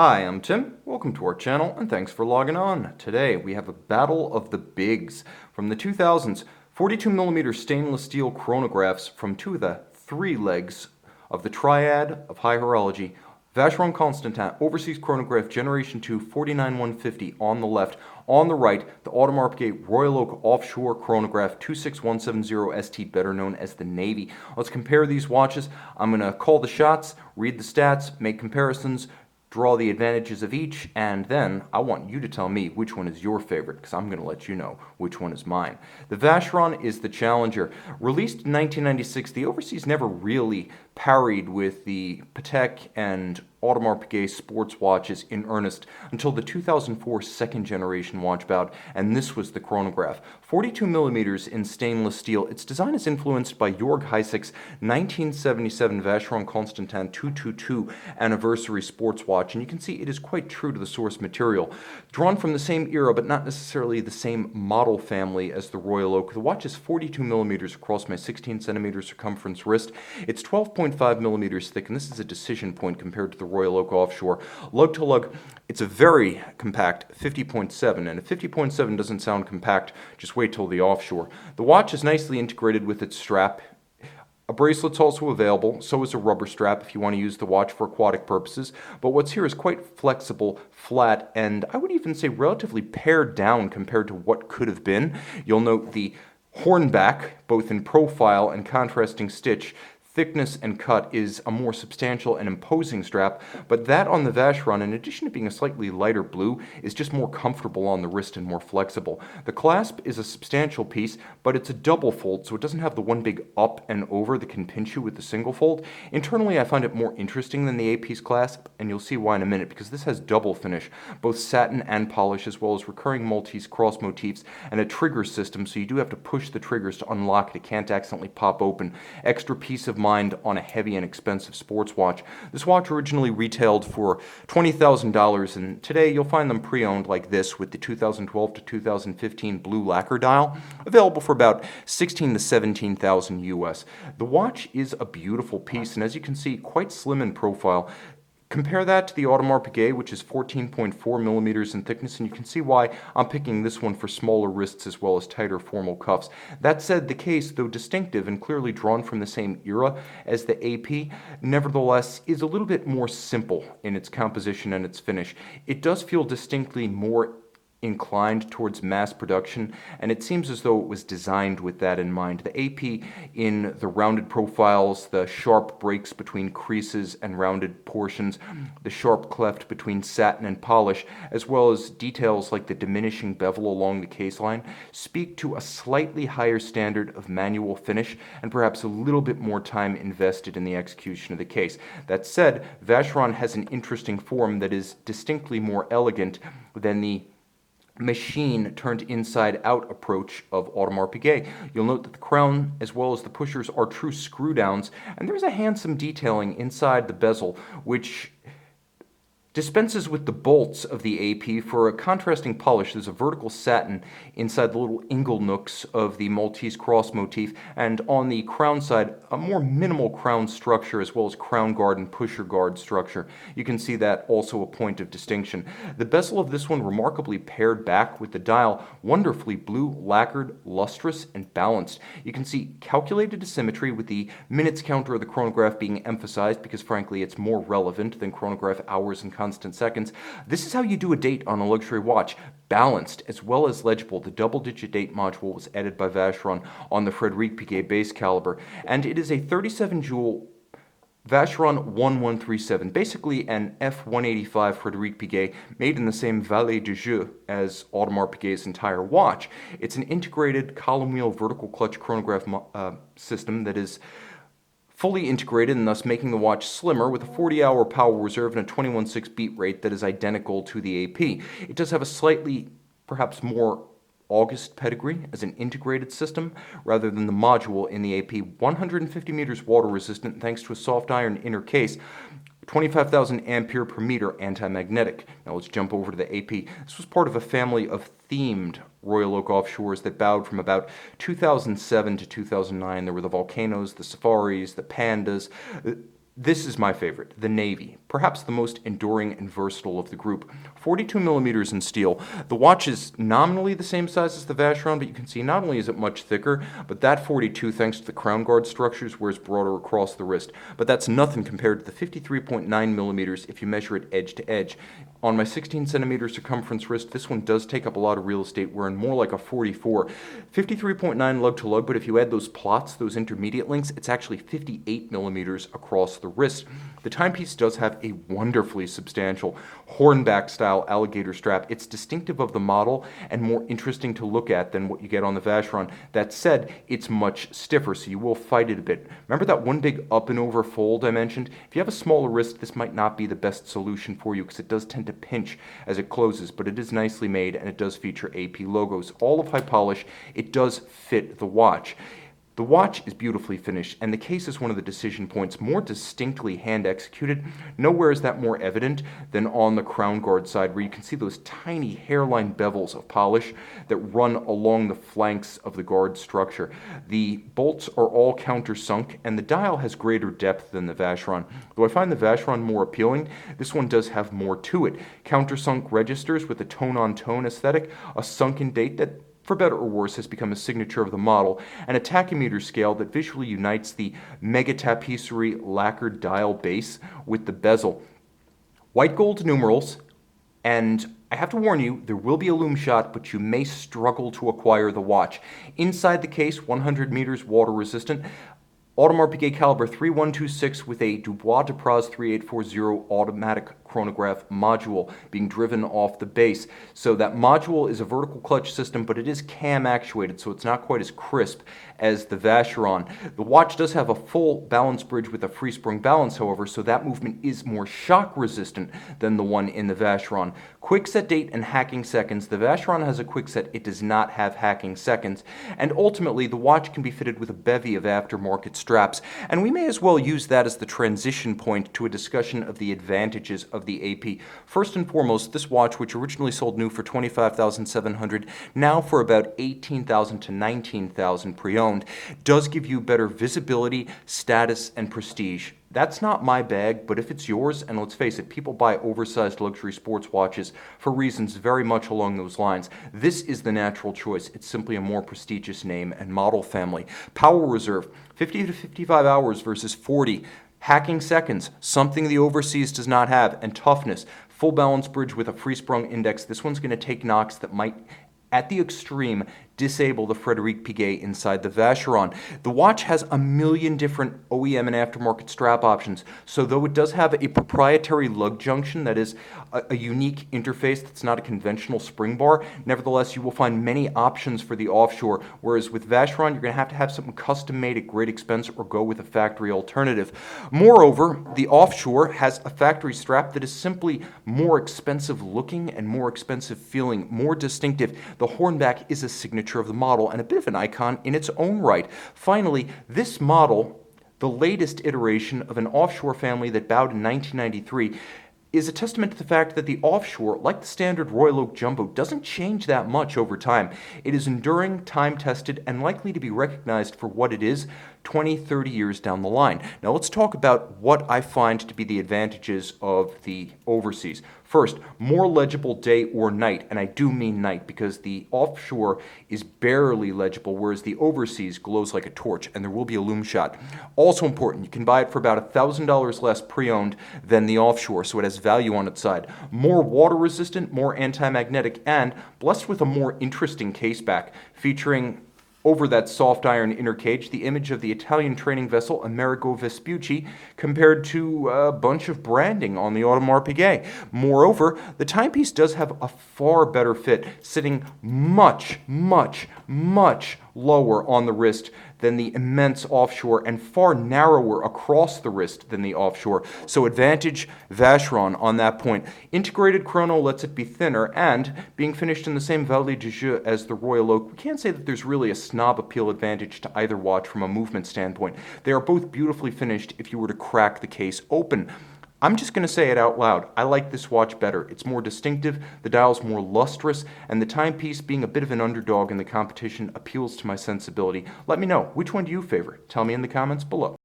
Hi, I'm Tim. Welcome to our channel and thanks for logging on. Today we have a battle of the bigs from the 2000s, 42mm stainless steel chronographs from two of the three legs of the triad of high horology. Vacheron Constantin Overseas Chronograph Generation 2 49150 on the left. On the right, the Audemars Piguet Royal Oak Offshore Chronograph 26170 ST, better known as the Navy. Let's compare these watches. I'm going to call the shots, read the stats, make comparisons, draw the advantages of each, and then I want you to tell me which one is your favorite, because I'm going to let you know which one is mine. The Vacheron is the challenger. Released in 1996, the Overseas never really parried with the Patek and Audemars Piguet sports watches in earnest until the 2004 second generation watch bout, and this was the chronograph. 42mm in stainless steel. Its design is influenced by Jörg Heisig's 1977 Vacheron Constantin 222 anniversary sports watch, and you can see it is quite true to the source material. Drawn from the same era, but not necessarily the same model family as the Royal Oak. The watch is 42mm across my 16cm circumference wrist. It's 12.5mm thick, and this is a decision point compared to the Royal Oak Offshore. Lug to lug, it's a very compact 50.7, and if 50.7 doesn't sound compact, just wait till the Offshore. The watch is nicely integrated with its strap. A bracelet's also available, so is a rubber strap if you want to use the watch for aquatic purposes, but what's here is quite flexible, flat, and I would even say relatively pared down compared to what could have been. You'll note the hornback, both in profile and contrasting stitch. Thickness and cut is a more substantial and imposing strap, but that on the Vacheron, in addition to being a slightly lighter blue, is just more comfortable on the wrist and more flexible. The clasp is a substantial piece, but it's a double fold, so it doesn't have the one big up and over that can pinch you with the single fold. Internally, I find it more interesting than the A-piece clasp, and you'll see why in a minute, because this has double finish, both satin and polish, as well as recurring Maltese cross motifs and a trigger system, so you do have to push the triggers to unlock it. It can't accidentally pop open. Extra peace of mind on a heavy and expensive sports watch. This watch originally retailed for $20,000, and today you'll find them pre-owned like this with the 2012 to 2015 blue lacquer dial, available for about $16,000 to $17,000 US. The watch is a beautiful piece, and as you can see, quite slim in profile. Compare that to the Audemars Piguet, which is 14.4mm in thickness, and you can see why I'm picking this one for smaller wrists as well as tighter formal cuffs. That said, the case, though distinctive and clearly drawn from the same era as the AP, nevertheless is a little bit more simple in its composition and its finish. It does feel distinctly more inclined towards mass production, and it seems as though it was designed with that in mind. The AP in the rounded profiles, the sharp breaks between creases and rounded portions, the sharp cleft between satin and polish, as well as details like the diminishing bevel along the case line, speak to a slightly higher standard of manual finish and perhaps a little bit more time invested in the execution of the case. That said, Vacheron has an interesting form that is distinctly more elegant than the machine turned inside out approach of Audemars Piguet. You'll note that the crown as well as the pushers are true screw downs, and there's a handsome detailing inside the bezel which dispenses with the bolts of the AP for a contrasting polish. There's a vertical satin inside the little ingle nooks of the Maltese cross motif, and on the crown side, a more minimal crown structure as well as crown guard and pusher guard structure. You can see that also a point of distinction. The bezel of this one remarkably pared back with the dial, wonderfully blue, lacquered, lustrous, and balanced. You can see calculated symmetry with the minutes counter of the chronograph being emphasized because frankly it's more relevant than chronograph hours and constant seconds. This is how you do a date on a luxury watch. Balanced as well as legible. The double-digit date module was added by Vacheron on the Frédéric Piguet base caliber, and it is a 37-jewel Vacheron 1137, basically an F185 Frédéric Piguet made in the same valet de jeu as Audemars Piguet's entire watch. It's an integrated column wheel vertical clutch chronograph system that is fully integrated and thus making the watch slimmer with a 40-hour power reserve and a 21.6 beat rate that is identical to the AP. It does have a slightly, perhaps more August pedigree as an integrated system rather than the module in the AP. 150 meters water resistant thanks to a soft iron inner case. 25,000 ampere per meter anti-magnetic. Now let's jump over to the AP. This was part of a family of themed Royal Oak Offshores that bowed from about 2007 to 2009. There were the Volcanos, the Safaris, the Pandas. This is my favorite, the navy, perhaps the most enduring and versatile of the group. 42 millimeters in steel. The watch is nominally the same size as the Vacheron, but you can see not only is it much thicker, but that 42, thanks to the crown guard structures, wears broader across the wrist. But that's nothing compared to the 53.9 millimeters if you measure it edge to edge. On my 16 centimeter circumference wrist, this one does take up a lot of real estate, wearing more like a 44. 53.9 lug to lug, but if you add those plots, those intermediate links, it's actually 58 millimeters across the wrist. The timepiece does have a wonderfully substantial hornback style alligator strap. It's distinctive of the model and more interesting to look at than what you get on the Vacheron. That said, it's much stiffer, so you will fight it a bit. Remember that one big up and over fold I mentioned? If you have a smaller wrist, this might not be the best solution for you because it does tend to pinch as it closes, but it is nicely made and it does feature AP logos. All of high polish, it does fit the watch. The watch is beautifully finished, and the case is one of the decision points, more distinctly hand-executed. Nowhere is that more evident than on the crown guard side, where you can see those tiny hairline bevels of polish that run along the flanks of the guard structure. The bolts are all countersunk, and the dial has greater depth than the Vacheron. Though I find the Vacheron more appealing, this one does have more to it. Countersunk registers with a tone-on-tone aesthetic, a sunken date that, for better or worse, has become a signature of the model, and a tachymeter scale that visually unites the mega tapisserie lacquered dial base with the bezel. White gold numerals, and I have to warn you, there will be a loom shot, but you may struggle to acquire the watch. Inside the case, 100 meters water resistant, Audemars Piguet caliber 3126 with a Dubois Depraz 3840 automatic chronograph module being driven off the base. So that module is a vertical clutch system, but it is cam actuated, so it's not quite as crisp as the Vacheron. The watch does have a full balance bridge with a free sprung balance, however, so that movement is more shock resistant than the one in the Vacheron. Quick set date and hacking seconds. The Vacheron has a quick set, it does not have hacking seconds. And ultimately, the watch can be fitted with a bevy of aftermarket straps, and we may as well use that as the transition point to a discussion of the advantages of the AP. First and foremost, this watch, which originally sold new for $25,700, now for about $18,000 to $19,000 pre-owned, does give you better visibility, status, and prestige. That's not my bag, but if it's yours, and let's face it, people buy oversized luxury sports watches for reasons very much along those lines. This is the natural choice. It's simply a more prestigious name and model family. Power reserve, 50 to 55 hours versus 40. Hacking seconds, something the Overseas does not have. And toughness, full balance bridge with a free sprung index. This one's going to take knocks that might, at the extreme, disable the Frederic Piguet inside the Vacheron. The watch has a million different OEM and aftermarket strap options, so though it does have a proprietary lug junction that is a unique interface that's not a conventional spring bar, nevertheless you will find many options for the Offshore, whereas with Vacheron you're going to have something custom made at great expense or go with a factory alternative. Moreover, the Offshore has a factory strap that is simply more expensive looking and more expensive feeling, more distinctive. The hornback is a signature of the model and a bit of an icon in its own right. Finally, this model, the latest iteration of an Offshore family that bowed in 1993, is a testament to the fact that the Offshore, like the standard Royal Oak Jumbo, doesn't change that much over time. It is enduring, time-tested, and likely to be recognized for what it is 20, 30 years down the line. Now let's talk about what I find to be the advantages of the Overseas. First, more legible day or night, and I do mean night because the Offshore is barely legible, whereas the Overseas glows like a torch, and there will be a loom shot. Also important, you can buy it for about $1,000 less pre-owned than the Offshore, so it has value on its side. More water resistant, more anti-magnetic, and blessed with a more interesting case back, featuring over that soft iron inner cage, the image of the Italian training vessel Amerigo Vespucci compared to a bunch of branding on the Audemars Piguet. Moreover, the timepiece does have a far better fit, sitting much, much, much lower on the wrist than the immense Offshore and far narrower across the wrist than the Offshore. So advantage Vacheron on that point. Integrated chrono lets it be thinner, and being finished in the same Valet de Jeu as the Royal Oak, we can't say that there's really a snob appeal advantage to either watch from a movement standpoint. They are both beautifully finished if you were to crack the case open. I'm just going to say it out loud. I like this watch better. It's more distinctive, the dial's more lustrous, and the timepiece, being a bit of an underdog in the competition, appeals to my sensibility. Let me know, which one do you favor? Tell me in the comments below.